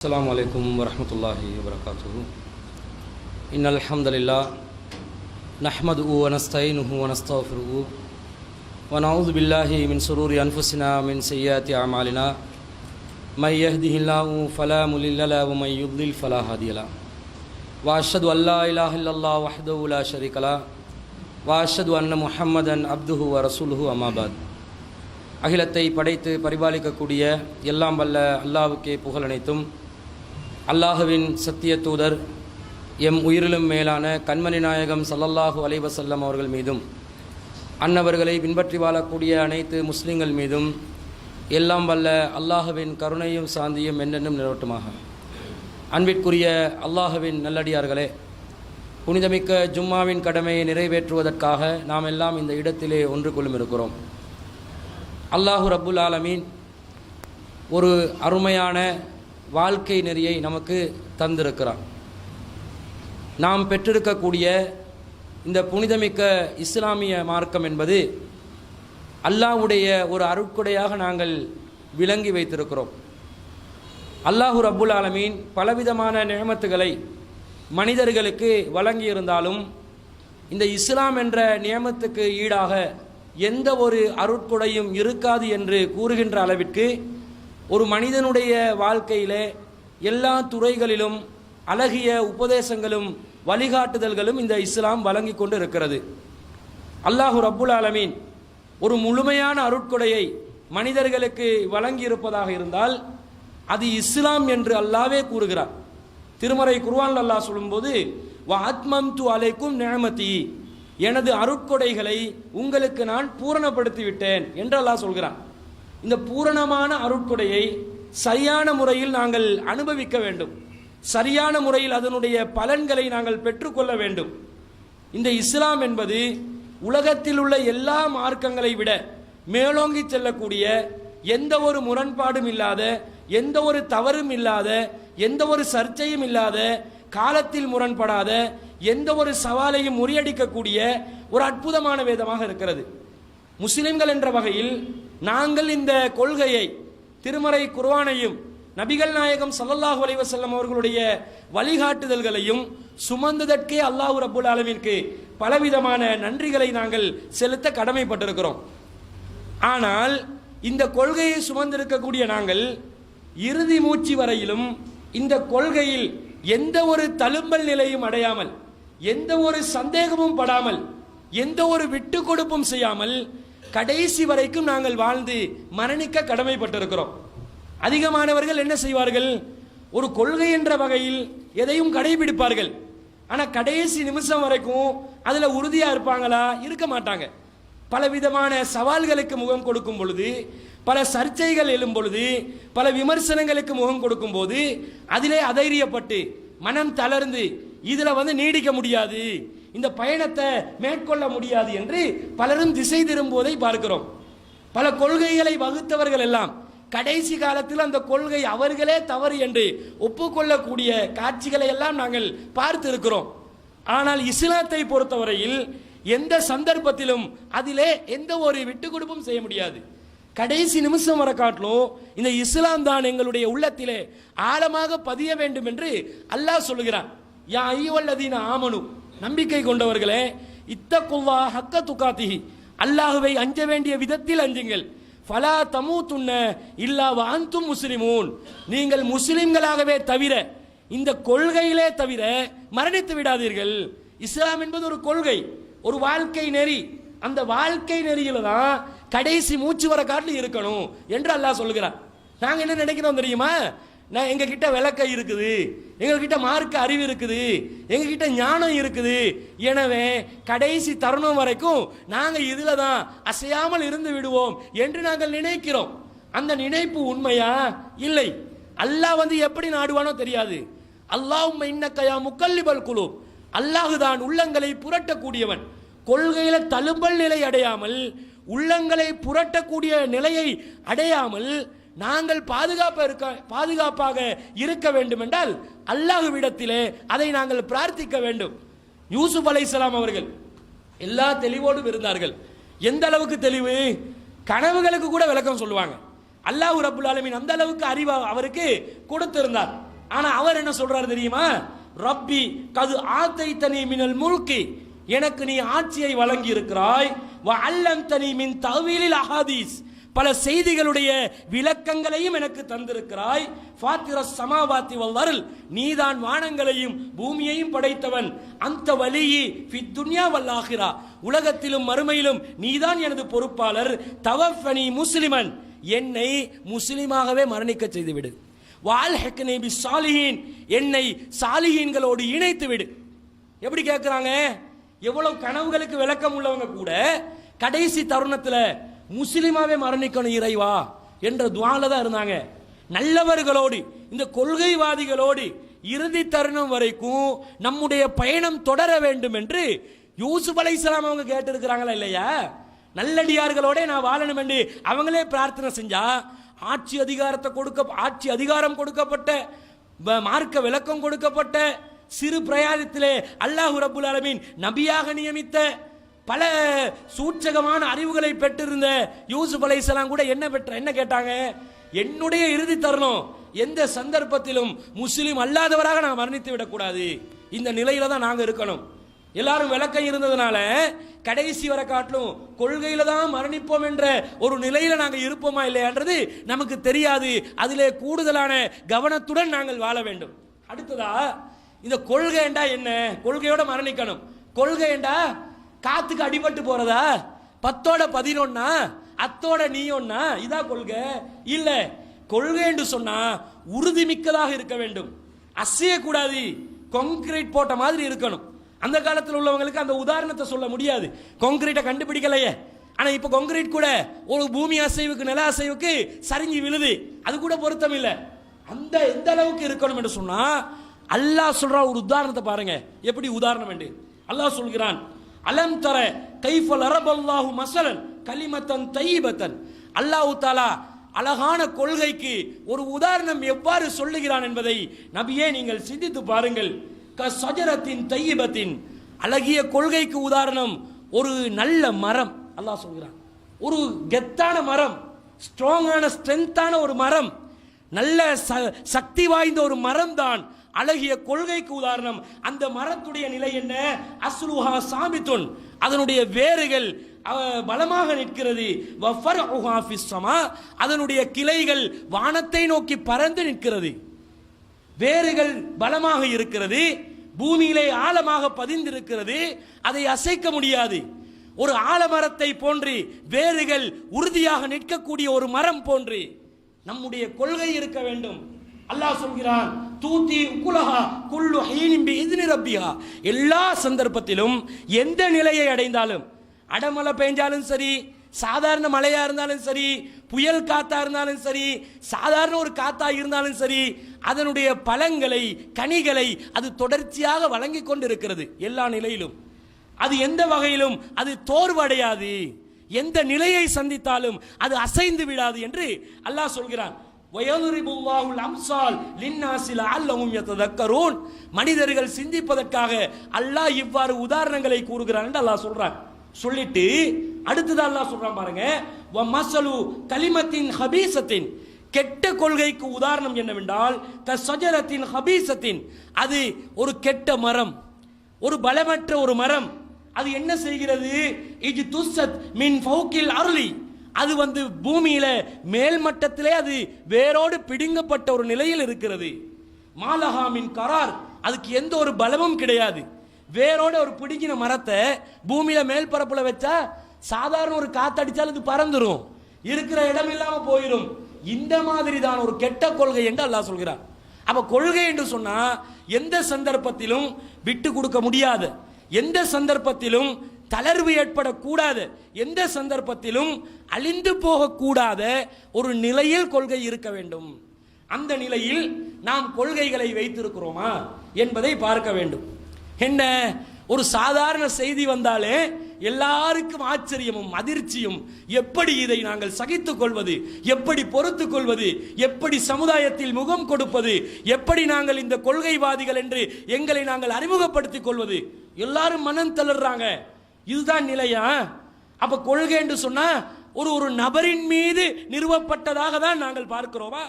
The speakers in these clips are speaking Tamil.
السلام عليكم ورحمة الله وبركاته. إن الحمد لله نحمده ونستعينه ونستغفره ونعوذ بالله من شرور أنفسنا ومن سيئات أعمالنا من يهده الله فلا مضل له ومن يضلل فلا هادي له وأشهد أن لا إله إلا الله وحده لا شريك له وأشهد أن محمدا عبده ورسوله أما بعد. அகிலத்தை படைத்து பரிபாலிக்கக்கூடிய எல்லாம் வல்ல அல்லாஹ்வுக்கே புகழ் அனைத்தும் அல்லாஹ்வின் சத்திய தூதர் எம் உயிரிலும் மேலான கண்மணி நாயகம் ஸல்லல்லாஹு அலைஹி வஸல்லம் அவர்கள் மீதும் அன்னவர்களை பின்பற்றி வாழக்கூடிய அனைத்து முஸ்லிம்கள் மீதும் எல்லாம் வல்ல அல்லாஹ்வின் கருணையும் சாந்தியும் என்றென்றும் நிலவட்டுமாக. அன்பிற்குரிய அல்லாஹ்வின் நல்லடியார்களே, புனிதமிக்க ஜும்மாவின் கடமையை நிறைவேற்றுவதற்காக நாம் எல்லாம் இந்த இடத்திலே ஒன்று கொள்ளும் இருக்கிறோம். அல்லாஹு ரப்புல் ஆலமீன் ஒரு அருமையான வாழ்க்கை நெறியை நமக்கு தந்திருக்கிறான். நாம் பெற்றிருக்கக்கூடிய இந்த புனிதமிக்க இஸ்லாமிய மார்க்கம் என்பது அல்லாஹ்வுடைய ஒரு அருட்கொடையாக நாங்கள் விளங்கி வைத்திருக்கிறோம். அல்லாஹு ரப்புல் ஆலமீன் பலவிதமான நியமத்துகளை மனிதர்களுக்கு வழங்கியிருந்தாலும் இந்த இஸ்லாம் என்ற நியமத்துக்கு ஈடாக எந்த ஒரு அருட்கொடையும் இருக்காது என்று கூறுகின்ற அளவிற்கு ஒரு மனிதனுடைய வாழ்க்கையிலே எல்லா துறைகளிலும் அழகிய உபதேசங்களும் வழிகாட்டுதல்களும் இந்த இஸ்லாம் வழங்கி கொண்டு இருக்கிறது. அல்லாஹு ரப்புல் ஆலமீன் ஒரு முழுமையான அருட்கொடையை மனிதர்களுக்கு வழங்கி இருப்பதாக இருந்தால் அது இஸ்லாம் என்று அல்லாஹ்வே கூறுகிறார். திருமறை குர்ஆனில் அல்லாஹ் சொல்லும்போது வ அத்மம்து அலைக்கும் நிஅமதி, எனது அருட்கொடைகளை உங்களுக்கு நான் பூரணப்படுத்தி விட்டேன் என்று அல்லாஹ் சொல்கிறான். இந்த பூரணமான அருட்கொடையை சரியான முறையில் நாங்கள் அனுபவிக்க வேண்டும். சரியான முறையில் அதனுடைய பலன்களை நாங்கள் பெற்றுக்கொள்ள வேண்டும். இந்த இஸ்லாம் என்பது உலகத்தில் உள்ள எல்லா மார்க்கங்களை விட மேலோங்கி செல்லக்கூடிய, எந்த ஒரு முரண்பாடும் இல்லாத, எந்த ஒரு தவறும் இல்லாத, எந்த ஒரு சர்ச்சையும் இல்லாத, காலத்தில் முரண்படாத, எந்த ஒரு சவாலையும் முறியடிக்கக்கூடிய ஒரு அற்புதமான வேதமாக இருக்கிறது. முஸ்லிம்கள் என்ற வகையில் நாங்கள் இந்த கொள்கையை, திருமறை குர்ஆனையும் நபிகள் நாயகம் ஸல்லல்லாஹு அலைஹி வஸல்லம் அவர்களுடைய வழிகாட்டுதல்களையும் சுமந்ததற்கே அல்லாஹ் ரப்புல் ஆலமீனுக்கு பலவிதமான நன்றிகளை நாங்கள் செலுத்த கடமைப்பட்டிருக்கிறோம். ஆனால் இந்த கொள்கையை சுமந்திருக்கக்கூடிய நாங்கள் இறுதி மூச்சு வரையிலும் இந்த கொள்கையில் எந்த ஒரு தழும்பல் நிலையும் அடையாமல், எந்த ஒரு சந்தேகமும் படாமல், எந்த ஒரு விட்டு கொடுப்பும் செய்யாமல் கடைசி வரைக்கும் நாங்கள் வாழ்ந்து மரணிக்க கடமைப்பட்டிருக்கிறோம். அதிகமானவர்கள் என்ன செய்வார்கள்? ஒரு கொள்கை என்ற வகையில் எதையும் கடைபிடிப்பார்கள். ஆனால் கடைசி நிமிஷம் வரைக்கும் அதில் உறுதியாக இருப்பாங்களா? இருக்க மாட்டாங்க. பலவிதமான சவால்களுக்கு முகம் கொடுக்கும் பொழுது, பல சர்ச்சைகள் எழும் பொழுது, பல விமர்சனங்களுக்கு முகம் கொடுக்கும் போது அதிலே அதைரியப்பட்டு மனம் தளர்ந்து இதில் நீடிக்க முடியாது, இந்த பயணத்தை மேற்கொள்ள முடியாது என்று பலரும் திசை திரும்புவதை பார்க்கிறோம். பல கொள்கைகளை வகுத்தவர்கள் எல்லாம் கடைசி காலத்தில் அந்த கொள்கை அவர்களே தவறு என்று ஒப்புக்கொள்ளக்கூடிய காட்சிகளை எல்லாம் நாங்கள் பார்த்து இருக்கிறோம். ஆனால் இஸ்லாத்தை பொறுத்தவரையில் எந்த சந்தர்ப்பத்திலும் அதிலே எந்த ஒரு விட்டு கொடுப்பும் செய்ய முடியாது. கடைசி நிமிஷம் வர காட்டிலும் இந்த இஸ்லாம் தான் எங்களுடைய உள்ளத்திலே ஆழமாக பதிய வேண்டும் என்று அல்லாஹ் சொல்லுகிறான். யா அய்யுஹல்லதீன ஆமனு, நம்பிக்கை கொண்டவர்களே, இத்தகுல்லாஹ ஹக்க துகாத்திஹி, அல்லாஹ்வை அஞ்ச வேண்டிய விதத்தில் அஞ்சுங்கள். ஃபலா தமூதுன்ன இல்லா வ அன்தும் முஸ்லிமூன், நீங்கள் முஸ்லிம்களாகவே தவிர, இந்த கொள்கையிலே தவிர மரணித்து விடாதீர்கள். இஸ்லாம் என்பது ஒரு கொள்கை, ஒரு வாழ்க்கை நெறி. அந்த வாழ்க்கை நெறியில தான் கடைசி மூச்சு வர காட்டில் இருக்கணும் என்று அல்லாஹ் சொல்லுகிறான். நாங்கள் என்ன நினைக்கிறோம் தெரியுமா? நான் எங்க கிட்ட விளக்க இருக்குது, எங்ககிட்ட மார்க்க அறிவு இருக்குது, எங்ககிட்ட ஞானம் இருக்குது, எனவே கடைசி தருணம் வரைக்கும் நாங்கள் இதுல தான் அசையாமல் இருந்து விடுவோம் என்று நாங்கள் நினைக்கிறோம். அந்த நினைப்பு உண்மையா? இல்லை. அல்லாஹ் எப்படி நாடுவானோ தெரியாது. அல்லாஹும்ம இன்னக்க யா முகல்லிபல் குலூப், அல்லாஹ் தான் உள்ளங்களை புரட்டக்கூடியவன். கொள்கையில தழும்பல் நிலை அடையாமல், உள்ளங்களை புரட்டக்கூடிய நிலையை அடையாமல் நாங்கள் பாதுகாப்பாக இருக்க வேண்டும் என்றால் அல்லாஹ்விடத்திலே அதை நாங்கள் பிரார்த்திக்க வேண்டும். யூசுப் அலைஹிஸ்ஸலாம் அவர்கள் எல்லா தெளிவோடும் இருந்தார்கள். எந்த அளவுக்கு தெளிவு? கனவுகளுக்கு கூட விளக்கம் சொல்லுவாங்க. அல்லாஹ் ரப்புல் ஆலமீன் அந்த அளவுக்கு அறிவு அவருக்கு கொடுத்திருந்தார். ஆனா அவர் என்ன சொல்றாரு தெரியுமா? ரப்பி கது ஆத்தைத்தனி மினல் முல்கி, எனக்கு நீ ஆட்சியை வழங்கி இருக்கிறாய், வ அல்லம்தனி மின் தஅவீலில் அஹாதீஸ், பல செய்திகளுடைய விளக்கங்களையும் எனக்கு தந்திருக்கிறாய், ஃபாத்திரஸ் ஸமாவாத்தி வல் அர்ல், நீதான் வானங்களையும் பூமியையும் படைத்தவன், அந்த வலியி ஃபித் துன்யா வல் ஆகிரா, உலகத்திலும் மறுமையிலும் நீதான் எனது பொறுப்பாளர், தவஃபனி முஸ்லிமன், என்னை முஸ்லிமாகவே மரணிக்க செய்துவிடு, வால்ஹக்னி பிஸ்ஸாலிஹீன், என்னை சாலிஹீன்களோடு இணைத்து விடு. எப்படி கேட்கிறாங்க? எவ்வளவு கனவுகளுக்கு விளக்கம் உள்ளவங்க கூட கடைசி தருணத்தில் முஸ்லிமாவே மரணிக்கணும் இறைவா என்ற துவால தான் இருந்தாங்க. நல்லவர்களோடு, இந்த கொள்கைவாதிகளோடு இறுதி தருணம் வரைக்கும் நம்முடைய பயணம் தொடர வேண்டும் என்று யூசுப் அலைஹிஸ்ஸலாம் அவங்க கேட்டிருக்கிறாங்களா இல்லையா? நல்லடியார்களோட நான் வாழணும் என்று அவங்களே பிரார்த்தனை செஞ்சா, ஆட்சி அதிகாரம் கொடுக்கப்பட்ட, மார்க்க விளக்கம் கொடுக்கப்பட்ட, சிறு பிரயாணத்திலே அல்லாஹ் ரப்புல் ஆலமீன் நபியாக நியமித்த, பல சூட்சகமான அறிவுகளை பெற்றிருந்த யூசுப் அலைஹிஸ்ஸலாம் கூட என்ன கேட்டாங்க? என்னுடைய இறுதி தருணம் எந்த சந்தர்ப்பத்திலும் முஸ்லிம் அல்லாதவராக நான் மரணித்து விடக்கூடாது, இந்த நிலையில தான் நாங்க இருக்கணும். எல்லாரும் விளக்கம் இருந்ததுனால கடைசி வரை காட்டிலும் கொள்கையில தான் மரணிப்போம் என்ற ஒரு நிலையில நாங்கள் இருப்போமா இல்லையான்றது நமக்கு தெரியாது. அதிலே கூடுதலான கவனத்துடன் நாங்கள் வாழ வேண்டும். அடுத்ததா, இந்த கொள்கைண்டா என்ன? கொள்கையோட மரணிக்கணும். கொள்கைண்டா காத்துக்கு அடிபட்டு போறதா? 10ஓட 11 அத்தோட நீ ஒன்னா, இதா கொள்கை இல்ல. கொள்கை என்று சொன்னா உறுதிமிக்கதாக இருக்க வேண்டும், அசையக்கூடாது, கான்கிரீட் போட்ட மாதிரி இருக்கணும். அந்த காலத்தில் உள்ளவங்களுக்கு அந்த உதாரணத்தை சொல்ல முடியாது, கான்கிரீட்டை கண்டுபிடிக்கலையே. ஆனா இப்ப கான்கிரீட் கூட ஒரு பூமி அசைவுக்கு, நில அசைவுக்கு சரிஞ்சு விழுது, அது கூட பொருத்தம் இல்லை. அந்த எந்த அளவுக்கு இருக்கணும் என்று சொன்னா, அல்லாஹ் சொல்ற ஒரு உதாரணத்தை பாருங்க. எப்படி உதாரணம் என்று அல்லாஹ் சொல்கிறான், அலம் தர கைஃபல் அரபல்லாஹு மஸலன் கலிமத்தன் தய்யிபத்தன். அல்லாஹ் தஆலா அழகான கொள்கைக்கு ஒரு உதாரணம் எவ்வாறு சொல்லுகிறான் என்பதை நபியே நீங்கள் சிந்தித்து பாருங்கள். கஸஜரத்தின் தய்யிபத்தின், அழகிய கொள்கைக்கு உதாரணம் ஒரு நல்ல மரம். அல்லாஹ் சொல்கிறான், ஒரு கெத்தான மரம், ஸ்ட்ராங்கான ஸ்ட்ரென்த்தான ஒரு மரம், நல்ல சக்தி வாய்ந்த ஒரு மரம் தான் அழகிய கொள்கைக்கு உதாரணம். அந்த மரத்துடைய நிலை என்ன? அஸ்லுஹா சாபித்துன், அதனுடைய வேர்கள் பலமாக நிற்கிறது. வஃபர்உஹா ஃபிஸ் ஸமா, அதனுடைய கிளைகள் வானத்தை நோக்கி பறந்து நிற்கிறது. வேர்கள் பலமாக இருக்கிறது, பூமியிலே ஆழமாக பதிந்திருக்கிறது, அதை அசைக்க முடியாது. ஒரு ஆலமரத்தை போன்று வேர்கள் உறுதியாக நிற்கக்கூடிய ஒரு மரம் போன்று நம்முடைய கொள்கை இருக்க வேண்டும். அல்லாஹ் சொல்கிறான், தூதி உகுலஹா குல்லு ஹீனின் பிஇذن ரப்பிஹா, எல்லா சந்தர்ப்பத்திலும் எந்த நிலையை அடைந்தாலும், அடமழை பெஞ்சாலும் சரி, சாதாரண மழையா இருந்தாலும் சரி, புயல் காத்தா இருந்தாலும் சரி, சாதாரண ஒரு காத்தா இருந்தாலும் சரி, அதனுடைய பழங்களை, கனிகளை அது தொடர்ச்சியாக வழங்கி கொண்டிருக்கிறது. எல்லா நிலையிலும் அது எந்த வகையிலும் அது தோர்வடையாது, எந்த நிலையை சந்தித்தாலும் அது அசைந்து விடாது என்று அல்லாஹ் சொல்கிறான். வயதுரிபுல்லாஹுல் அம்சால் லின்னாஸி லஅல்லஹும் யததக்கரூன், மனிதர்கள் சிந்திப்பதற்காக அல்லாஹ் இவ்வாறு உதாரணங்களை கூறுகிறான் என்று அல்லாஹ் சொல்றான். சொல்லிட்டு அடுத்தது அல்லாஹ் சொல்றான் பாருங்க, வ மஸலு கலிமத்தின் ஹபீஸத்தின், கெட்ட கொள்கைக்கு உதாரணம் என்னவென்றால் கஸஜரத்தின் ஹபீஸத்தின், அது ஒரு கெட்ட மரம், ஒரு பலமற்ற ஒரு மரம். அது என்ன செய்கிறது? இஜ் துஸத் மின் ஃபௌகில் அர்லி, அது பூமியில மேல் மட்டத்திலே அது வேரோடு பிடுங்கப்பட்ட ஒரு நிலையில் இருக்கிறது. மாலஹா மின் கரார், அதுக்கு எந்த ஒரு பலமும் கிடையாது. வேரோட ஒரு பிடுங்கின மரத்தை பூமியில மேல் பரப்புல வச்சா சாதாரண ஒரு காத்தடிச்சால் அது பறந்துரும், இருக்கிற இடம் இல்லாம போயிடும். இந்த மாதிரி தான் ஒரு கெட்ட கொள்கை என்று அல்லாஹ் சொல்கிறார். அப்ப கொள்கை என்று சொன்னா எந்த சந்தர்ப்பத்திலும் விட்டு கொடுக்க முடியாத, எந்த சந்தர்ப்பத்திலும் தளர்வு ஏற்படக்கூடாத, எந்த சந்தர்ப்பத்திலும் அழிந்து போகக்கூடாத ஒரு நிலையில் கொள்கை இருக்க வேண்டும். அந்த நிலையில் நாம் கொள்கைகளை வைத்திருக்கிறோமா என்பதை பார்க்க வேண்டும். என்ன, ஒரு சாதாரண செய்தி வந்தாலே எல்லாருக்கும் ஆச்சரியமும் அதிர்ச்சியும், எப்படி இதை நாங்கள் சகித்துக் கொள்வது, எப்படி பொறுத்துக் கொள்வது, எப்படி சமுதாயத்தில் முகம் கொடுப்பது, எப்படி நாங்கள் இந்த கொள்கைவாதிகள் என்று எங்களை நாங்கள் அறிமுகப்படுத்திக் கொள்வது, எல்லாரும் மனம் தளர்றாங்க. இதுதான் நிலையா? அப்ப கொள்கை என்று சொன்னா ஒரு நபரின் மீது நிறுவப்பட்டதாக தான் நாங்கள் பார்க்கிறோமா?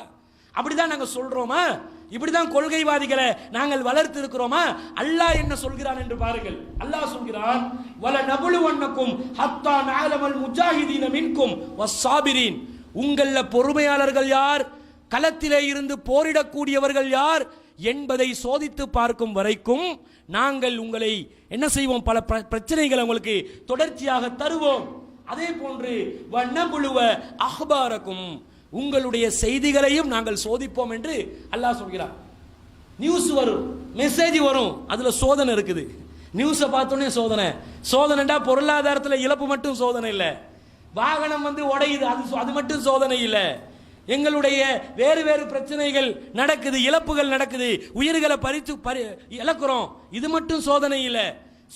அப்படிதான் நாங்கள் சொல்றோமா? இப்படிதான் கொள்கைவாதிகளை நாங்கள் வளர்த்து இருக்கிறோமா? அல்லாஹ் என்ன சொல்கிறான் என்று பாருங்கள். அல்லாஹ் சொல்கிறான், வல நபுலுவன்னக்கும் ஹத்தா நஅலமல் முஜாஹிதீன மின்கும் வஸ்ஸாபிரீன். உங்கள பொறுமையாளர்கள் யார், களத்திலே இருந்து போரிடக்கூடியவர்கள் யார் என்பதை சோதித்து பார்க்கும் வரைக்கும் நாங்கள் உங்களை என்ன செய்வோம், பல பிரச்சனைகளை உங்களுக்கு தொடர்ச்சியாக தருவோம். அதே போன்று வன்னபுலுவ அஹ்பாரக்கும், உங்களுடைய செய்திகளையும் நாங்கள் சோதிப்போம் என்று அல்லாஹ் சொல்கிறார். நியூஸ் வரும், மெசேஜ் வரும், அதுல சோதனை இருக்குது. நியூஸை பார்த்தோன்னே சோதனை. சோதனைண்டா பொருளாதாரத்தில் இழப்பு மட்டும் சோதனை இல்லை, வாகனம் உடையுது, அது மட்டும் சோதனை இல்லை. எங்களுடைய வேறு வேறு பிரச்சனைகள் நடக்குது, இழப்புகள் நடக்குது, உயிர்களை பறித்து இழக்கிறோம், இது மட்டும் சோதனை இல்லை.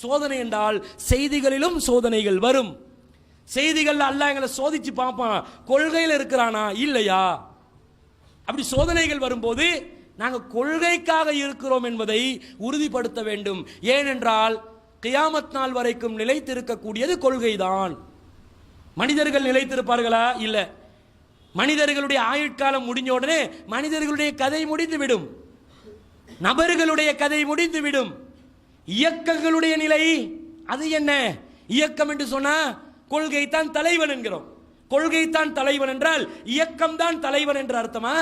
சோதனை என்றால் செய்திகளிலும் சோதனைகள் வரும். செய்திகள் அல்லாஹ் எங்களை சோதிச்சு பார்ப்பான், கொள்கையில் இருக்கிறானா இல்லையா. அப்படி சோதனைகள் வரும்போது நாங்கள் கொள்கைக்காக இருக்கிறோம் என்பதை உறுதிப்படுத்த வேண்டும். ஏனென்றால் கியாமத் நாள் வரைக்கும் நிலைத்திருக்கக்கூடியது கொள்கைதான். மனிதர்கள் நிலைத்திருப்பார்களா? இல்லை. மனிதர்களுடைய ஆயுட்காலம் முடிஞ்ச உடனே மனிதர்களுடைய கதை முடிந்துவிடும், நபர்களுடைய கதை முடிந்துவிடும். இயக்கங்களுடைய நிலை அது என்ன? இயக்கம் என்று சொன்னா கொள்கை தான் தலைவன் என்கிறோம். கொள்கை தான் தலைவன் என்றால் இயக்கம் தான் தலைவன் என்ற அர்த்தமா?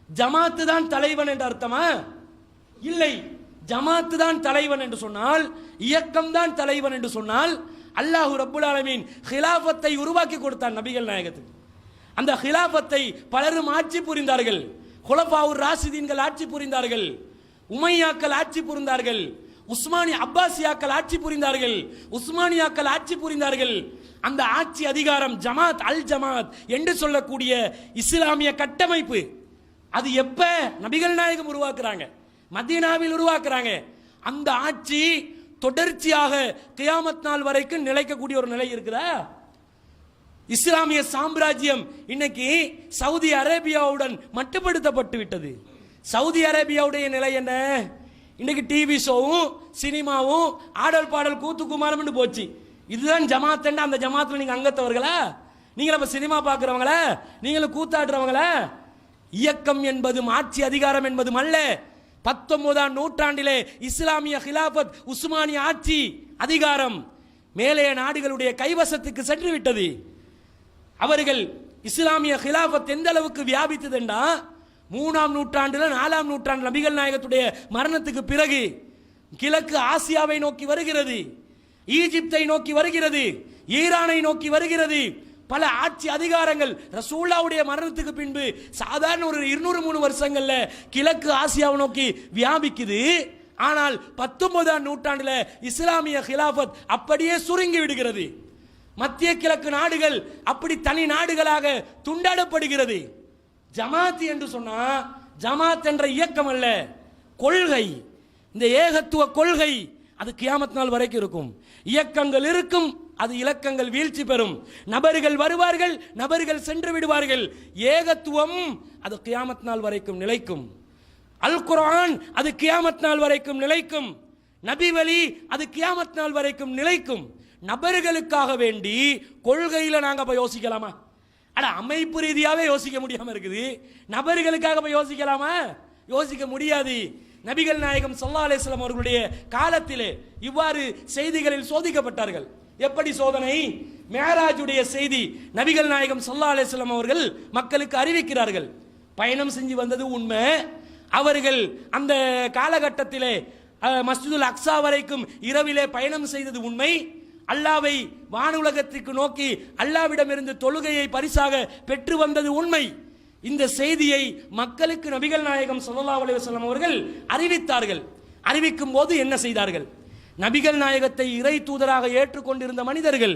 ஜமாத்து தான் தலைவன் என்ற அர்த்தமா? இல்லை. ஜமாத்து தான் தலைவன் என்று சொன்னால், இயக்கம் தான் தலைவன் என்று சொன்னால், அல்லாஹ் ரப்புல் ஆலமீன் ஹிலாஃபத்தை உருவாக்கி கொடுத்தான் நபிகள் நாயகத்துக்கு. அந்த ஹிலாஃபத்தை பலரும் ஆட்சி புரிந்தார்கள். குலஃபாவுர் ராஷிதீன்கள் ஆட்சி புரிந்தார்கள், உமையாக்கள் ஆட்சி புரிந்தார்கள், உஸ்மானிய அப்பாசியாக்கள் ஆட்சி புரிந்தார்கள், உஸ்மானியாக்கள் ஆட்சி புரிந்தார்கள். அந்த ஆட்சி அதிகாரம் ஜமாத் அல் ஜமாத் என்று சொல்லக்கூடிய இஸ்லாமிய கட்டமைப்பு, அது எப்ப நபிகள் நாயகம் உருவாக்குறாங்க, மதீனாவில் உருவாக்குறாங்க. அந்த ஆட்சி தொடர்ச்சியாக கியாமத் நாள் வரைக்கும் நிலைக்கக்கூடிய ஒரு நிலை இருக்குதா? இஸ்லாமிய சாம்ராஜ்யம் இன்னைக்கு சவுதி அரேபியாவுடன் மட்டுப்படுத்தப்பட்டு விட்டது. சவுதி அரேபியாவுடைய நிலை என்ன? இன்னைக்கு டிவி ஷோவும் சினிமாவும் ஆடல் பாடல் கூத்து குமாரம் போச்சு. இதுதான் ஜமாத். அந்த ஜமாத்துல நீங்க அங்கத்தவர்களா? நீங்களும் அப்ப சினிமா பார்க்கிறவங்களா? நீங்களும் கூத்தாடுறவங்களா? இயக்கம் என்பதும் ஆட்சி அதிகாரம் என்பதும் அல்ல. 19ஆம் நூற்றாண்டிலே இஸ்லாமிய ஹிலாபத் உஸ்மானிய ஆட்சி அதிகாரம் மேலே நாடுகளுடைய கைவசத்துக்கு சென்று விட்டது. அவர்கள் இஸ்லாமிய ஹிலாபத் எந்த அளவுக்கு வியாபித்தது என்றா, 3ஆம் நூற்றாண்டில் 4ஆம் நூற்றாண்டு நபிகள் நாயகத்துடைய மரணத்துக்கு பிறகு கிழக்கு ஆசியாவை நோக்கி வருகிறது, ஈஜிப்தை நோக்கி வருகிறது, ஈரானை நோக்கி வருகிறது. பல ஆட்சி அதிகாரங்கள் ரசூலுல்லாஹ்வுடைய மரணத்துக்கு பின்பு சாதாரண ஒரு 200-300 வருஷங்கள்ல கிழக்கு ஆசியாவை நோக்கி வியாபிக்குது. ஆனால் 19ஆம் நூற்றாண்டில் இஸ்லாமிய ஹிலாபத் அப்படியே சுருங்கி விடுகிறது. மத்திய கிழக்கு நாடுகள் அப்படி தனி நாடுகளாக துண்டாடப்படுகிறது. ஜமாத் என்று சொன்னா, ஜமாத் என்ற இயக்கம் அல்ல, கொள்கை. இந்த ஏகத்துவ கொள்கை அது கியாமத் நாள் வரைக்கும் இருக்கும். இயக்கங்கள் இருக்கும், அது இலக்கங்கள் வீழ்ச்சி பெறும். நபர்கள் வருவார்கள், நபர்கள் சென்று விடுவார்கள். ஏகத்துவம் அது கியாமத் நாள் வரைக்கும் நிலைக்கும். அல் குர்ஆன் அது கியாமத் நாள் வரைக்கும் நிலைக்கும். நபி வழி அது கியாமத் நாள் வரைக்கும் நிலைக்கும். நபர்களுக்காக வேண்டி கொள்கையில நாங்க போய் யோசிக்கலாமா? அட, அமைப்பு ரீதியாவே யோசிக்க முடியாம இருக்குது, நபர்களுக்காக போய் யோசிக்கலாமா? யோசிக்க முடியாது. நபிகள் நாயகம் ஸல்லல்லாஹு அலைஹி வஸல்லம் அவர்களுடைய காலத்திலே இவ்வாறு செய்திகளில் சோதிக்கப்பட்டார்கள். எப்படி சோதனை? மேராஜுடைய செய்தி நபிகள் நாயகம் ஸல்லல்லாஹு அலைஹி வஸல்லம் அவர்கள் மக்களுக்கு அறிவிக்கிறார்கள். பயணம் செஞ்சு வந்தது உண்மை. அவர்கள் அந்த காலகட்டத்திலே மஸ்ஜிதுல் அக்ஸா வரைக்கும் இரவிலே பயணம் செய்தது உண்மை. அல்லாவை வானுலகத்திற்கு நோக்கி அல்லாவிடமிருந்து தொழுகையை பரிசாக பெற்று வந்தது உண்மை. இந்த செய்தியை மக்களுக்கு நபிகள் நாயகம் ஸல்லல்லாஹு அலைஹி வஸல்லம் அவர்கள் அறிவித்தார்கள். அறிவிக்கும் போது என்ன செய்தார்கள்? நபிகள் நாயகத்தை இறை தூதராக ஏற்றுக்கொண்டிருந்த மனிதர்கள்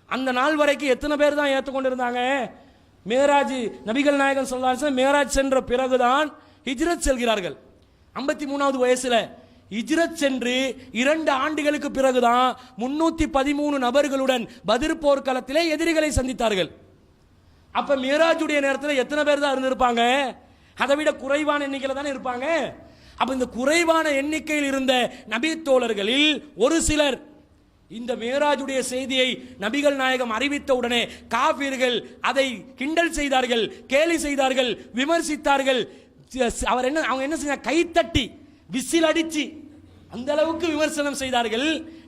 அந்த நாள் வரைக்கும் எத்தனை பேர் தான் ஏற்றுக்கொண்டிருந்தாங்க? மேராஜ், நபிகள் நாயகம் ஸல்லல்லாஹு அலைஹி வஸல்லம் மேராஜ் சென்ற பிறகுதான் ஹிஜ்ரத் செல்கிறார்கள். 53வது வயசுல ஹிஜ்ரத் சென்று 2 ஆண்டுகளுக்கு பிறகுதான் 313 நபர்களுடன் பத்ர் போர்க்களத்திலே எதிரிகளை சந்தித்தார்கள். அப்ப மேராஜுடைய நேரத்தில் எத்தனை பேர் தான் இருந்திருப்பாங்க? அதை விட குறைவான எண்ணிக்கையில் தானே இருப்பாங்க. அப்ப இந்த குறைவான எண்ணிக்கையில் இருந்த நபி தோழர்களில் ஒரு சிலர் இந்த மேராஜுடைய செய்தியை நபிகள் நாயகம் அறிவித்த உடனே காஃபிர்கள் அதை கிண்டல் செய்தார்கள், கேலி செய்தார்கள், விமர்சித்தார்கள். அவங்க என்ன செஞ்சாங்க, கைத்தட்டி விசில் அடிச்சு அந்த அளவுக்கு விமர்சனம் செய்தார்கள்,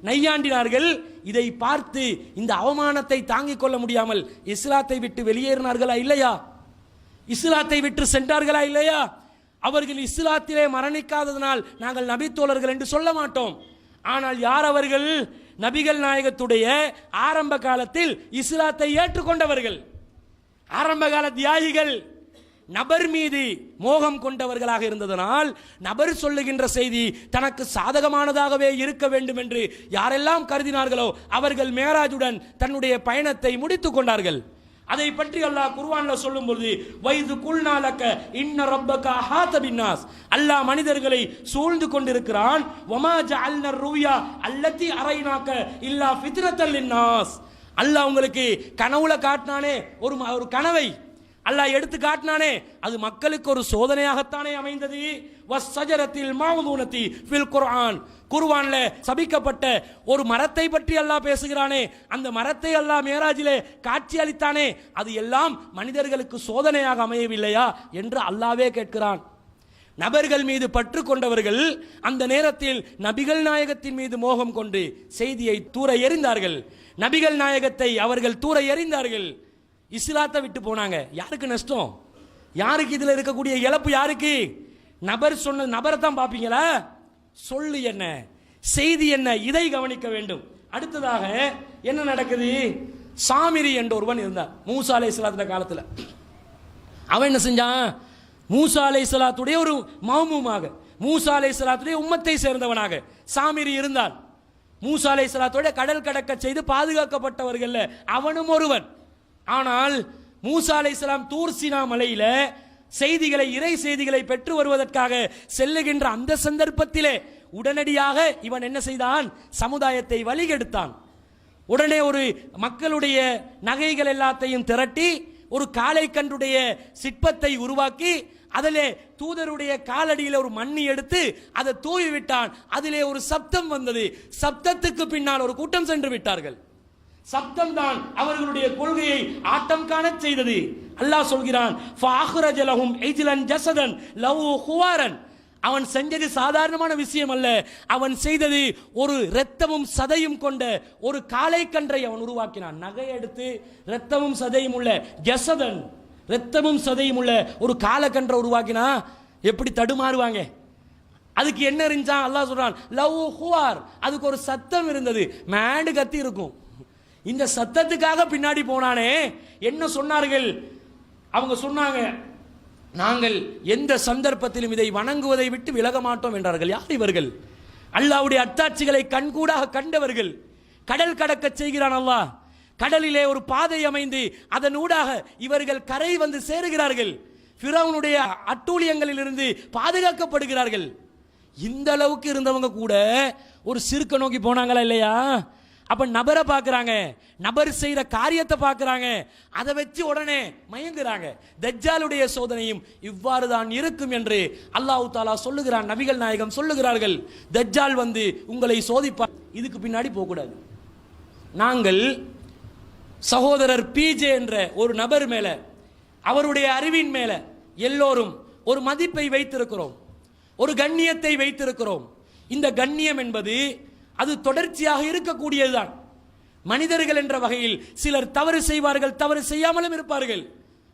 நையாண்டினார்கள். இதை பார்த்து இந்த அவமானத்தை தாங்கிக் கொள்ள முடியாமல் இஸ்லாத்தை விட்டு வெளியேறினார்களா இல்லையா? இஸ்லாத்தை விட்டு சென்றார்களா இல்லையா? அவர்கள் இஸ்லாத்திலே மரணிக்காததனால் நாங்கள் நபித்தோழர்கள் என்று சொல்ல மாட்டோம். ஆனால் யார் அவர்கள்? நபிகள் நாயகத்துடைய ஆரம்ப காலத்தில் இஸ்லாத்தை ஏற்றுக்கொண்டவர்கள், ஆரம்ப கால தியாகிகள். நபர் மீது மோகம் கொண்டவர்களாக இருந்ததனால் நபர் சொல்லுகின்ற செய்தி தனக்கு சாதகமானதாகவே இருக்க வேண்டும் என்று யாரெல்லாம் கருதினார்களோ அவர்கள் மேராஜுடன் தன்னுடைய பயணத்தை முடித்துக் கொண்டார்கள். அதை பற்றி அல்லாஹ் குர்ஆன்ல சொல்லும்போது வைது குல்நாலக இன்ன ரப்பக அஹாத பின்னாஸ், அல்லாஹ் மனிதர்களை சூழ்ந்து கொண்டிருக்கிறான். வமா ஜஅல்னர் ருயா அல்லதி அரைனாக இல்லா ஃபித்ரத்தல் லின்னாஸ், அல்லாஹ் உங்களுக்கு கனவுல காட்டினானே ஒரு கனவை அல்லாஹ் எடுத்து காட்டினானே, அது மக்களுக்கு ஒரு சோதனையாகத்தானே அமைந்தது. வஸ்ஸஜரத்தில் மௌதூனதி ஃபில் குர்ஆன், குர்ஆன்ல சபிக்கப்பட்ட ஒரு மரத்தை பற்றி அல்லாஹ் பேசுகிறானே, அந்த மரத்தை அல்லாஹ் மேராஜிலே காட்சி அளித்தானே, அது எல்லாம் மனிதர்களுக்கு சோதனையாக அமையவில்லையா என்று அல்லாஹ்வே கேட்கிறான். நபர்கள் மீது பற்று கொண்டவர்கள் அந்த நேரத்தில் நபிகள் நாயகத்தின் மீது மோகம் கொண்டு செய்தியை தூர எறிந்தார்கள். நபிகள் நாயகத்தை அவர்கள் தூர எறிந்தார்கள், இஸ்லாத்தை விட்டு போனாங்க. யாருக்கு நஷ்டம்? யாருக்கு இதில் இருக்கக்கூடிய இழப்பு? யாருக்கு? நபர் சொன்ன நபரை தான் பார்ப்பீங்களா? சொல்லு என்ன, செய்தி என்ன, இதை கவனிக்க வேண்டும். அடுத்ததாக என்ன நடக்குது? சாமிரி என்ற ஒருவன் இருந்தார் மூசா அலைஹிஸ்ஸலாத்துடைய காலத்தில். அவன் என்ன செஞ்சான்? மூசா அலைஹிஸ்ஸலாத்துடைய ஒரு மாமூமாக, மூசா அலைஹிஸ்ஸலாத்துடைய உம்மத்தை சேர்ந்தவனாக சாமிரி இருந்தான். மூசா அலைஹிஸ்ஸலாத்தோட கடல் கடக்க செய்து பாதுகாக்கப்பட்டவர்கள் அவனும் ஒருவன். ஆனால் மூசா அலைஹிஸ்ஸலாம் தூர் சீனா மலையில செய்திகளை, இறை செய்திகளை பெற்று வருவதற்காக செல்லுகின்ற அந்த சந்தர்ப்பத்திலே உடனடியாக இவன் என்ன செய்தான்? சமுதாயத்தை வழிகெடுத்தான். உடனே ஒரு மக்களுடைய நகைகள் எல்லாத்தையும் திரட்டி ஒரு காளை கன்றுடைய சிற்பத்தை உருவாக்கி அதிலே தூதருடைய காலடியில் ஒரு மண்ணி எடுத்து அதை தூவி விட்டான். அதிலே ஒரு சப்தம் வந்தது. சப்தத்துக்கு பின்னால் ஒரு கூட்டம் சென்று விட்டார்கள். சப்தம் தான் அவர்களுடைய கொள்கையை ஆட்டம் காண செய்தது. அல்லாஹ் சொல்கிறான், ஃபஅஹ்ரஜ லஹும் இஜ்லன் ஜஸதன் லஹு குவாரன். அவன் செஞ்சது சாதாரணமான விஷயம் அல்ல. அவன் செய்தது ஒரு இரத்தமும் சதையும் கொண்ட ஒரு காளை கன்றை அவன் உருவாக்கினான். நகை எடுத்து இரத்தமும் சதையும் உள்ள ஜஸதன், இரத்தமும் சதையும் உள்ள ஒரு காளக்கன்றை உருவாக்கினா எப்படி தடுமாறுவாங்க? அதுக்கு என்ன இருந்துச்சான்? அல்லாஹ் சொல்றான் லஹு குவார், அதுக்கு ஒரு சத்தம் இருந்தது, மேண்டு கத்தி இருக்கும். இந்த சத்தத்துக்காக பின்னாடி போனானே. என்ன சொன்னார்கள்? அவங்க சொன்னாங்க, நாங்கள் எந்த சந்தர்ப்பத்திலும் இதை வணங்குவதை விட்டு விலக மாட்டோம் என்றார்கள். யார் இவர்கள்? அல்லாஹ்வுடைய அத்தாட்சிகளை கண்கூடாக கண்டவர்கள். கடல் கடக்க செய்கிறான் அல்லாஹ். கடலிலே ஒரு பாதை அமைந்து அதனூடாக இவர்கள் கரை வந்து சேருகிறார்கள். ஃபிரௌனுடைய அட்டூழியங்களில் இருந்து பாதுகாக்கப்படுகிறார்கள். இந்த அளவுக்கு இருந்தவங்க கூட ஒரு சிறுக்க நோக்கி போனாங்களா இல்லையா? அப்ப நபரை பார்க்கறாங்க, நபர் செய்த காரியத்தை பார்க்கறாங்க, அதை வச்சு உடனே மயங்குறாங்க. தஜ்ஜாலுடைய சோதனையும் இவ்வாறு தான் இருக்கும் என்று அல்லாஹ் தஆலா சொல்லுகிறான். நபிகள் நாயகம் சொல்லுகிறார்கள், தஜ்ஜால் வந்து உங்களை சோதிப்பார், இதுக்கு பின்னாடி போக கூடாது. நாங்கள் சகோதரர் பிஜே என்ற ஒரு நபர் மேல, அவருடைய அறிவின் மேல எல்லோரும் ஒரு மதிப்பை வைத்திருக்கிறோம், ஒரு கண்ணியத்தை வைத்திருக்கிறோம். இந்த கண்ணியம் என்பது அது தொடர்ச்சியாக இருக்கக்கூடியதுதான். மனிதர்கள் என்ற வகையில் சிலர் தவறு செய்வார்கள், தவறு செய்யாமலும் இருப்பார்கள்.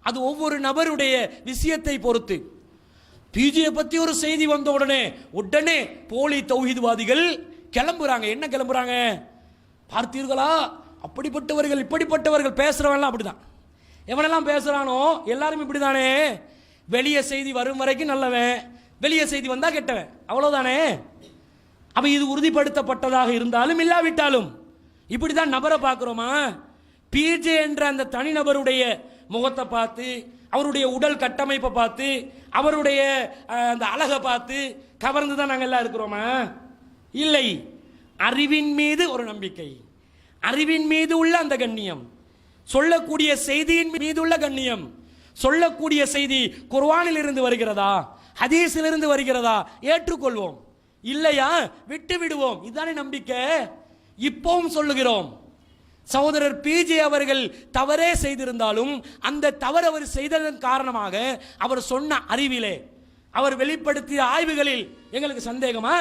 அது ஒவ்வொரு நபருடைய விஷயத்தை பொறுத்து. பிஜியை பத்தி ஒரு செய்தி வந்த உடனே போலி தௌஹீத்வாதிகள் கிளம்புறாங்க. என்ன கிளம்புறாங்க? பார்த்தீர்களா, அப்படிப்பட்டவர்கள் இப்படிப்பட்டவர்கள் பேசுறவன்லாம் அப்படிதான். எவனெல்லாம் பேசுறானோ எல்லாரும் இப்படிதானே. வெளியே செய்தி வரும் வரைக்கும் நல்லவன், வெளியே செய்தி வந்தா கெட்டவன், அவ்வளவுதானே. அப்ப இது உறுதிப்படுத்தப்பட்டதாக இருந்தாலும் இல்லாவிட்டாலும் இப்படிதான் நபரை பார்க்கிறோமா? பிஜே என்ற அந்த தனிநபருடைய முகத்தை பார்த்து, அவருடைய உடல் கட்டமைப்பை பார்த்து, அவருடைய அந்த அழகை பார்த்து கவர்ந்து தான் நாங்கள் எல்லாம் இருக்கிறோமா? இல்லை. அறிவின் மீது ஒரு நம்பிக்கை, அறிவின் மீது உள்ள அந்த கண்ணியம், சொல்லக்கூடிய செய்தியின் மீது உள்ள கண்ணியம். சொல்லக்கூடிய செய்தி குர்ஆனில் இருந்து வருகிறதா, ஹதீஸில் இருந்து வருகிறதா, ஏற்றுக்கொள்வோம். இல்லையா விட்டு விடுவோம். இதுதானே நம்பிக்கை. இப்பவும் சொல்லுகிறோம், சகோதரர் பிஜே அவர்கள் தவறே செய்திருந்தாலும் அந்த தவறு அவர் செய்ததன் காரணமாக அவர் சொன்ன அறிவிலே, அவர் வெளிப்படுத்திய ஆய்வுகளில் எங்களுக்கு சந்தேகமா?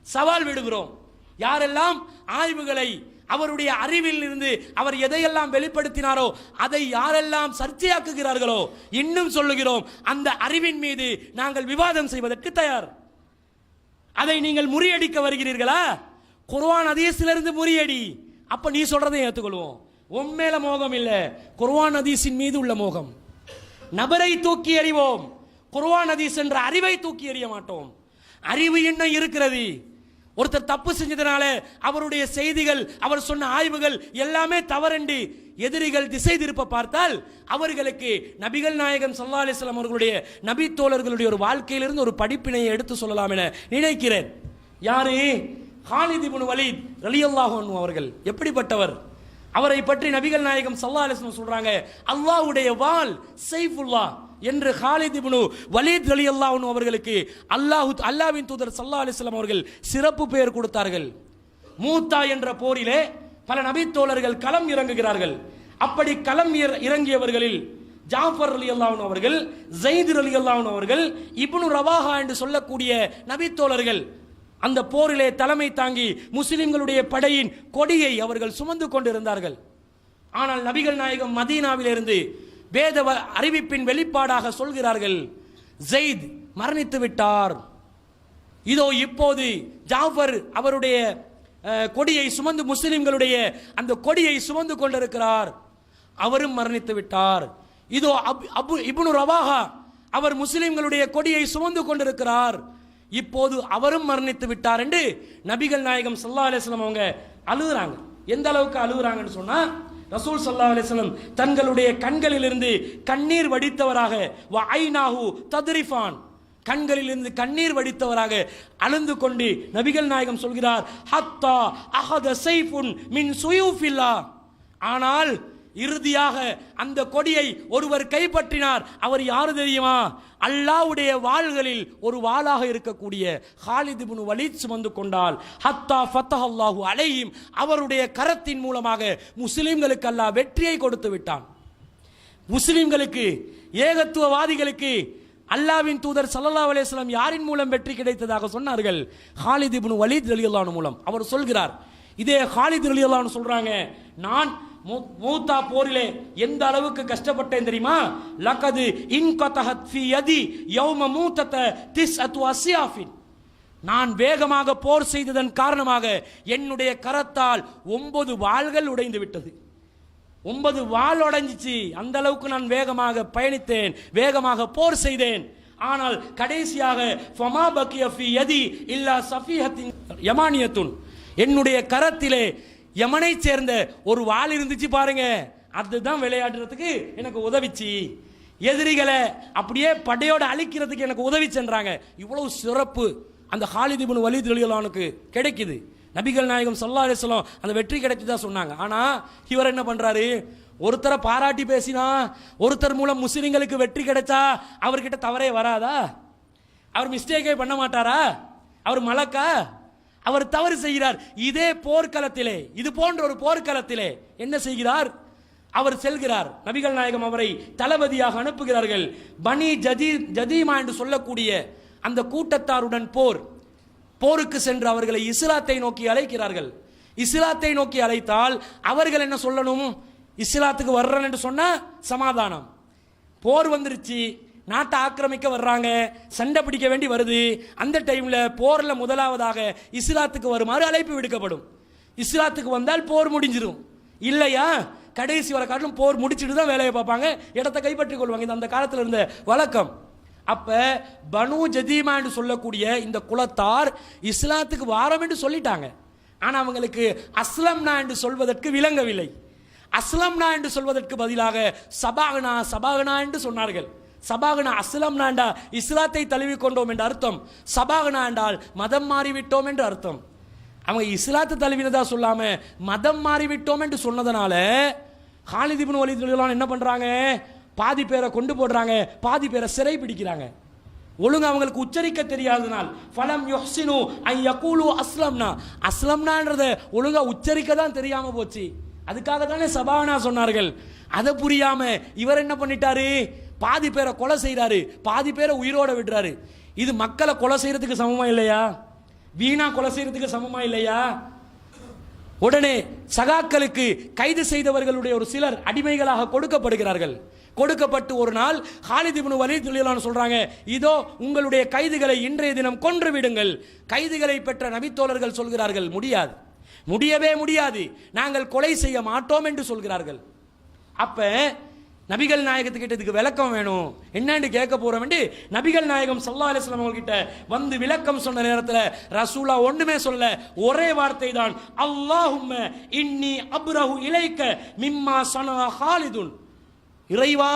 சவால் விடுகிறோம். யாரெல்லாம் ஆய்வுகளை அவருடைய அறிவில் இருந்து அவர் எதையெல்லாம் வெளிப்படுத்தினாரோ அதை யாரெல்லாம் சர்ச்சையாக்குகிறார்களோ, இன்னும் சொல்லுகிறோம், அந்த அறிவின் மீது நாங்கள் விவாதம் செய்வதற்கு தயார். அதை நீங்கள் முறியடிக்க வருகிறீர்களா? குர்ஆன் ஹதீஸிலிருந்து முறியடி. அப்ப நீ சொல்றதை ஏற்றுக்கொள்வோம். உண்மையில மோகம் இல்ல, குர்ஆன் ஹதீஸின் மீது உள்ள மோகம். நபரை தூக்கி எறிவோம், குர்ஆன் ஹதீஸ் என்ற அறிவை தூக்கி எறிய மாட்டோம். அறிவு இன்னும் இருக்கிறது. ஒருத்தர் தப்பு செஞ்சதுனால அவருடைய செய்திகள், அவர் சொன்ன ஆய்வுகள் எல்லாமே தவறென்று எதிரிகள் திசை திருப்ப பார்த்தால் அவர்களுக்கு நபிகள் நாயகம் ஸல்லல்லாஹு அலைஹி வஸல்லம் அவர்களுடைய நபி தோழர்களுடைய ஒரு வாழ்க்கையிலிருந்து ஒரு படிப்பினையை எடுத்து சொல்லலாம் என நினைக்கிறேன். யாரு? காலித் இப்னு வலீத் ரலியல்லாஹு அன்ஹு அவர்கள். எப்படிப்பட்டவர்? அவரை பற்றி நபிகள் நாயகம் ஸல்லல்லாஹு அலைஹி வஸல்லம் சொல்றாங்க, அல்லாஹ்வுடைய வாள் சைஃபுல்லாஹ் என்று காலித் இப்னு வலீத் ரலியல்லாஹு அன்ஹு அவர்களுக்கு அல்லாஹ்வின் தூதர் ஸல்லல்லாஹு அலைஹி வஸல்லம் அவர்கள் சிறப்பு பெயர் கொடுத்தார்கள். மூத்தா என்ற போரிலே பல நபி தோழர்கள் களம் இறங்குகிறார்கள். அப்படி களம் இறங்கியவர்களில் ஜாஃபர் ரலியல்லாஹு அன்ஹு அவர்கள், ஸைத் ரலியல்லாஹு அன்ஹு அவர்கள், இப்னு ரவாஹா என்று சொல்லக்கூடிய நபி தோழர்கள் அந்த போரிலே தலைமை தாங்கி முஸ்லிம்களுடைய படையின் கொடியை அவர்கள் சுமந்து கொண்டிருந்தார்கள். ஆனால் நபிகள் நாயகம் மதீனாவிலிருந்து வேத அறிவிப்பின் வெளிப்பாடாக சொல்கிறார்கள், ஸைத் மரணித்து விட்டார். இதோ இப்போது ஜாஃபர் அவருடைய கொடியை சுமந்து, முஸ்லிம்களுடைய அந்த கொடியை சுமந்து கொண்டிருக்கிறார், அவரும் மரணித்து விட்டார். இதோ இப்னு ரவாஹா அவர் முஸ்லிம்களுடைய கொடியை சுமந்து கொண்டிருக்கிறார், இப்போது அவரும் மரணித்து விட்டார் என்று நபிகள் நாயகம் ஸல்லல்லாஹு அலைஹி வஸல்லம் அவங்க அழுகுறாங்க. எந்த அளவுக்கு அழுகுறாங்கன்னு சொன்னா, ரசூல் ஸல்லல்லாஹு அலைஹி வஸல்லம் தங்களுடைய கண்களிலிருந்து கண்ணீர் வடித்தவராக, வஐனாஹு தத்ரிஃபான், கண்களிலிருந்து கண்ணீர் வடித்தவராக அழுந்து கொண்டு நபிகள் நாயகம் சொல்கிறார், ஹத்தா அஹத சைஃபுன் மின் சுயூஃபில்லாஹ், ஆனால் இறுதியாக அந்த கொடியை ஒருவர் கைப்பற்றினார். அவர் யாரு தெரியுமா? அல்லாஹ்வுடைய வாள்களில் ஒரு வாளாக இருக்கக்கூடிய காலித் இப்னு வலீத் சுமந்து கொண்டால், ஹத்தா ஃபத்தஹல்லாஹு அலைஹிம், அவருடைய கரத்தின் மூலமாக முஸ்லிம்களுக்கு அல்லாஹ் வெற்றியை கொடுத்து விட்டான். முஸ்லிம்களுக்கு, ஏகத்துவவாதிகளுக்கு அல்லாஹ்வின் தூதர் ஸல்லல்லாஹு அலைஹி வஸல்லம் யாரின் மூலம் வெற்றி கிடைத்ததாக சொன்னார்கள்? காலித் இப்னு வலீத் ரலியல்லாஹு அன்ஹு மூலம். அவர் சொல்கிறார், இதே காலித் ரலியல்லாஹு அன்ஹு சொல்றாங்க, நான் மூத்தா போரிலே எந்த அளவுக்கு கஷ்டப்பட்டேன் தெரியுமா? லகது இன்கதஹத் ஃபி யதி யௌம மூதத திஸ்அத்து அஸ்யாஃபின், நான் வேகமாக போர் செய்ததன் காரணமாக என்னுடைய கரத்தால் 9 வாள்கள் உடைந்து விட்டது. 9 வாள் உடைஞ்சிச்சு. அந்த அளவுக்கு நான் வேகமாக பயணித்தேன், வேகமாக போர் செய்தேன். ஆனால் கடைசியாக ஃபமா பக்கிய ஃபி யதி இல்லா சஃபிஹத்தின் யமானியத்துன், என்னுடைய கரத்திலே யமனை சேர்ந்த ஒரு வாள் இருந்துச்சு பாருங்க, அதுதான் விளையாடுறதுக்கு எனக்கு உதவிச்சு, எதிரிகளை அப்படியே படையோட அழிக்கிறதுக்கு எனக்கு உதவி சென்றாங்க. இவ்வளவு சிறப்பு அந்த காலித் இப்னு வலீத் ரலியல்லாஹு அன்ஹுக்கு கிடைக்குது. நபிகள் நாயகம் ஸல்லல்லாஹு அலைஹி வஸல்லம் அந்த வெற்றி கிடைச்சதா சொன்னாங்க. ஆனா இவர் என்ன பண்றாரு? ஒருத்தரை பாராட்டி பேசினா, ஒருத்தர் மூலம் முஸ்லிம்களுக்கு வெற்றி கிடைச்சா அவர்கிட்ட தவறே வராதா? அவர் மிஸ்டேக்கே பண்ண மாட்டாரா? அவர் மலக்கா? அவர் தவறு செய்கிறார். இதே போர்க்களத்திலே, இது போன்ற ஒரு போர்க்களத்திலே என்ன செய்கிறார்? அவர் செல்கிறார். நபிகள் நாயகம் அவரை தளபதியாக அனுப்புகிறார்கள். பனி ஜதீமா என்று சொல்லக்கூடிய அந்த கூட்டத்தாருடன் போருக்கு சென்று அவர்களை இஸ்லாத்தை நோக்கி அழைக்கிறார்கள். இஸ்லாத்தை நோக்கி அழைத்தால் அவர்கள் என்ன சொல்லணும்? இஸ்லாத்துக்கு வர்றேன் என்று சொன்னா சமாதானம். போர் வந்துருச்சு, நாட்டை ஆக்கிரமிக்க வர்றாங்க, சண்டை பிடிக்க வேண்டி வருது. அந்த டைம்ல போர்ல முதலாவதாக இஸ்லாத்துக்கு வருமாறு அழைப்பு விடுக்கப்படும். இஸ்லாத்துக்கு வந்தால் போர் முடிஞ்சிடும். இல்லையா கடைசி வரை காட்டிலும் போர் முடிச்சுட்டு தான் வேலையை பார்ப்பாங்க, இடத்தை கைப்பற்றிக் கொள்வாங்க. இது அந்த காலத்தில் இருந்த வழக்கம். அப்ப பனு ஜதீமா என்று சொல்லக்கூடிய இந்த குலத்தார் இஸ்லாத்துக்கு வாரம் என்று சொல்லிட்டாங்க. ஆனா அவங்களுக்கு அஸ்லம்னா என்று சொல்வதற்கு விளங்கவில்லை. அஸ்லம்னா என்று சொல்வதற்கு பதிலாக சபாகனா என்று சொன்னார்கள். சபாகனா அஸ்லம்னாண்டா இஸ்லாத்தை தழுவி கொண்டோம் என்று அர்த்தம், சபாகனா என்றால் மதம் மாறிவிட்டோம் என்று அர்த்தம். அவங்க இஸ்லாத்தை தழுவினதா சொல்லாம மதம் மாறிவிட்டோம் என்று சொன்னதனால காலித் இப்னு வலீத் ரலியல்லாஹு அன்ஹு என்ன பண்றாங்க? பாதி பேரை கொண்டு போடுறாங்க, பாதி பேரை சிறை பிடிக்கிறாங்க. ஒழுங்கு அவங்களுக்கு உச்சரிக்க தெரியாதனால் ஃபலம் யுஹ்சினு அன் யகூலு அஸ்லம்னா, அஸ்லம்னான்றத ஒழுங்கா உச்சரிக்க தான் தெரியாம போச்சு. அதுக்காக தானே சபாகனா சொன்னார்கள். அதை புரியாம இவர் என்ன பண்ணிட்டாரு? பாதி பேரை கொலை செய்யறாரு, பாதி பேரை உயிரோட விடுறாரு. இது மக்களை கொலை செய்யறதுக்கு சமமா இல்லையா? வீணா கொலை செய்யறதுக்கு சமமா இல்லையா? உடனே சகாக்களுக்கு கைது செய்தவர்களுடைய ஒரு சிலர் அடிமைகளாக கொடுக்கப்படுகிறார்கள். கொடுக்கப்பட்டு ஒரு நாள் காலித் இப்னு வலீத் ரலியல்லாஹு அன்ஹு சொல்றாங்க, இதோ உங்களுடைய கைதிகளை இன்றைய தினம் கொன்று விடுங்கள். கைதிகளை பெற்ற நபித்தோழர்கள் சொல்கிறார்கள், முடியாது, முடியவே முடியாது, நாங்கள் கொலை செய்ய மாட்டோம் என்று சொல்கிறார்கள். அப்ப நபிகள் நாயகத்துக்கிட்ட இதுக்கு விளக்கம் வேணும், என்னன்னு கேட்க போறோம் என்று நபிகள் நாயகம் ஸல்லல்லாஹு அலைஹி வஸல்லம் அவங்ககிட்ட வந்து விளக்கம் சொன்ன நேரத்தில் ரசூலா ஒண்ணுமே சொல்ல, ஒரே வார்த்தை தான், அல்லாஹும்ம இன்னி அப்ரஹு இலைக்க மிம்மா ஸனா ஹாலிதுன். இறைவா,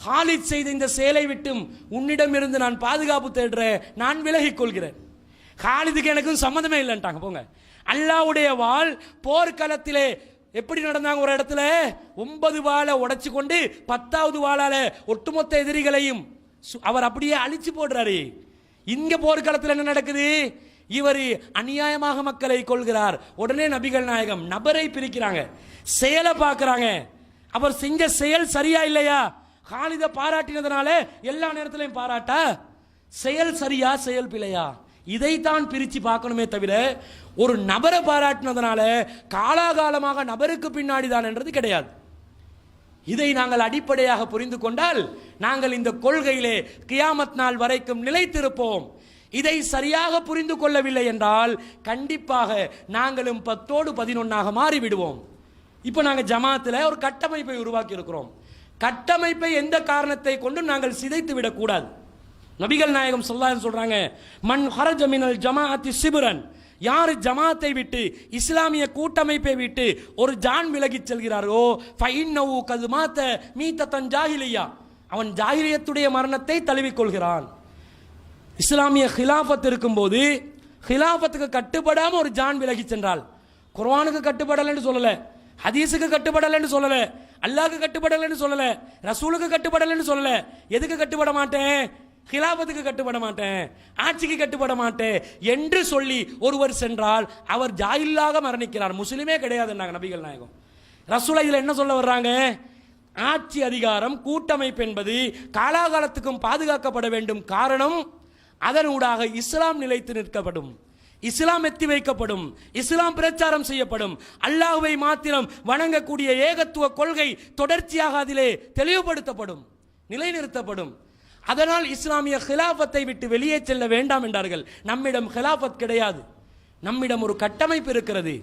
ஹாலித் செய்த இந்த செயலை விட்டும் உன்னிடமிருந்து நான் பாதுகாப்பு தேடுறேன், நான் விலகிக் கொள்கிறேன். ஹாலிதுக்கு எனக்கும் சம்மந்தமே இல்லைன்ட்டாங்க. போங்க, அல்லாஹ்வுடைய வாள் போர்க்களத்திலே எப்படி நடந்தாங்க? ஒரு இடத்துல 9 வாளை உடைச்சு கொண்டு 10வது வாளால ஒட்டுமொத்த எதிரிகளையும் அவர் அப்படியே அழிச்சு போடுறாரு. இங்க போர்க்களத்தில் என்ன நடக்குது? இவர் அநியாயமாக மக்களை கொள்கிறார். உடனே நபிகள் நாயகம் நபரை பிரிக்கிறாங்க, செயலை பார்க்கிறாங்க. அவர் செஞ்ச செயல் சரியா இல்லையா? காலித பாராட்டினதுனால எல்லா நேரத்திலையும் பாராட்டா? செயல் சரியா, செயல் பிழையா? இதைத்தான் பிரித்து பார்க்கணுமே தவிர ஒரு நபரை பாராட்டினதுனால காலாகாலமாக நபருக்கு பின்னாடி தான் என்றது கிடையாது. இதை நாங்கள் அடிப்படையாக புரிந்து கொண்டால் நாங்கள் இந்த கொள்கையிலே கியாமத் நாள் வரைக்கும் நிலைத்திருப்போம். இதை சரியாக புரிந்து கொள்ளவில்லை என்றால் கண்டிப்பாக நாங்களும் 10ஓடு 11ஆக மாறிவிடுவோம். இப்போ நாங்கள் ஜமாத்தில் ஒரு கட்டமைப்பை உருவாக்கி இருக்கிறோம். கட்டமைப்பை எந்த காரணத்தை கொண்டும் நாங்கள் சிதைத்து விடக்கூடாது. நபிகள் நாயகம் ஸல்லல்லாஹு அலைஹி வஸல்லம் சொல்றாங்க, மன் ஹரஜ மினல் ஜமாஅத்தி சிப்ரன், யார் ஜமாத்தை விட்டு இஸ்லாமிய கூட்டமைப்பை விட்டு ஒரு ஜான் விலகி செல்கிறாரோ ஃபஇன்னஹு கத் மாத மீதத்தன் ஜாஹிலியா, அவன் ஜாஹிலியத்துடைய மரணத்தை தழுவிக் கொள்கிறான். இஸ்லாமிய ஹிலாஃபத் இருக்கும்போது ஹிலாஃபத்துக்கு கட்டுப்படாம ஒரு ஜான் விலகி சென்றால், குர்ஆனுக்கு கட்டுப்படலைன்னு சொல்லல, ஹதீஸுக்கு கட்டுப்படலைன்னு சொல்லல, அல்லாஹ்க்கு கட்டுப்படலைன்னு சொல்லல, ரசூலுக்கு கட்டுப்படலைன்னு சொல்லல, எதுக்கு கட்டுப்பட மாட்டேன்? ஹிலாபத்துக்கு கட்டுப்பட மாட்டேன், ஆட்சிக்கு கட்டுப்பட மாட்டேன் என்று சொல்லி ஒருவர் சென்றால் அவர் ஜாஹிலாக மரணிக்கிறார், முஸ்லிமே கிடையாது நபிகள் நாயகம். ரசூலா இதில் என்ன சொல்ல வர்றாங்க? ஆட்சி அதிகாரம் கூட்டமைப்பு என்பது காலாகாலத்துக்கும் பாதுகாக்கப்பட வேண்டும். காரணம், அதனூடாக இஸ்லாம் நிலைத்து நிற்கப்படும், இஸ்லாம் எத்தி வைக்கப்படும், இஸ்லாம் பிரச்சாரம் செய்யப்படும், அல்லாஹ்வை மாத்திரம் வணங்கக்கூடிய ஏகத்துவ கொள்கை தொடர்ச்சியாக அதிலே தெளிவுபடுத்தப்படும், நிலைநிறுத்தப்படும். அதனால் இஸ்லாமிய ஹிலாஃபத்தை விட்டு வெளியே செல்ல வேண்டாம் என்றார்கள். நம்மிடம் ஹிலாஃபத் கிடையாது, நம்மிடம் ஒரு கட்டமைப்பு இருக்கிறது.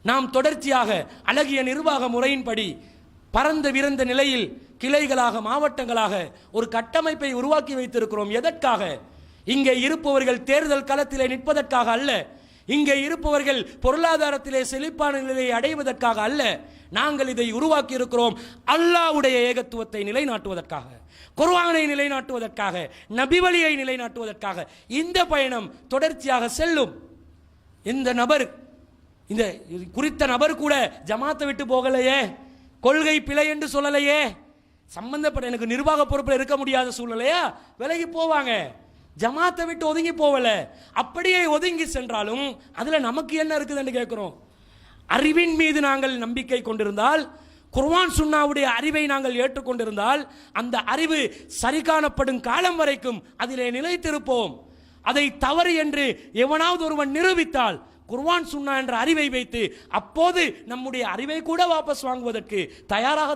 நாம் தொடர்ச்சியாக அழகிய நிர்வாக முறையின்படி பரந்த விரந்த நிலையில் கிளைகளாக மாவட்டங்களாக ஒரு கட்டமைப்பை உருவாக்கி வைத்திருக்கிறோம். எதற்காக? இங்கே இருப்பவர்கள் தேர்தல் களத்திலே நிற்பதற்காக அல்ல, இங்கே இருப்பவர்கள் பொருளாதாரத்திலே செழிப்பான நிலையை அடைவதற்காக அல்ல. நாங்கள் இதை உருவாக்கி இருக்கிறோம் அல்லாஹ்வுடைய ஏகத்துவத்தை நிலைநாட்டுவதற்காக, குர்ஆனை நிலைநாட்டுவதற்காக, நபி வழியை நிலைநாட்டுவதற்காக. இந்த பயணம் தொடர்ச்சியாக செல்லும். இந்த நபர், இந்த குறித்த நபர் கூட ஜமாத்தை விட்டு போகலையே, கொள்கை பிழை என்று சொல்லலையே, சம்பந்தப்பட்ட எனக்கு நிர்வாக பொறுப்பில் இருக்க முடியாத சூழ்நிலையா விலகி போவாங்க. ஜமாத்தை விட்டு ஒதுங்கி போகல, அப்படியே ஒதுங்கி சென்றாலும் அதுல நமக்கு என்ன இருக்குதுன்னு கேட்கிறோம். அறிவின் மீது நாங்கள் நம்பிக்கை கொண்டிருந்தால், குர்ஆன் சுன்னாவுடைய அறிவை நாங்கள் ஏற்றுக்கொண்டிருந்தால், அந்த அறிவு சரி காணப்படும் காலம் வரைக்கும் அதிலே நிலைத்திருப்போம். அதை தவறு என்று எவனாவது ஒருவன் நிரூபித்தால் குர்ஆன் சுன்னா என்ற அறிவை வைத்து அப்போது நம்முடைய அறிவை கூட வாபஸ் வாங்குவதற்கு தயாராக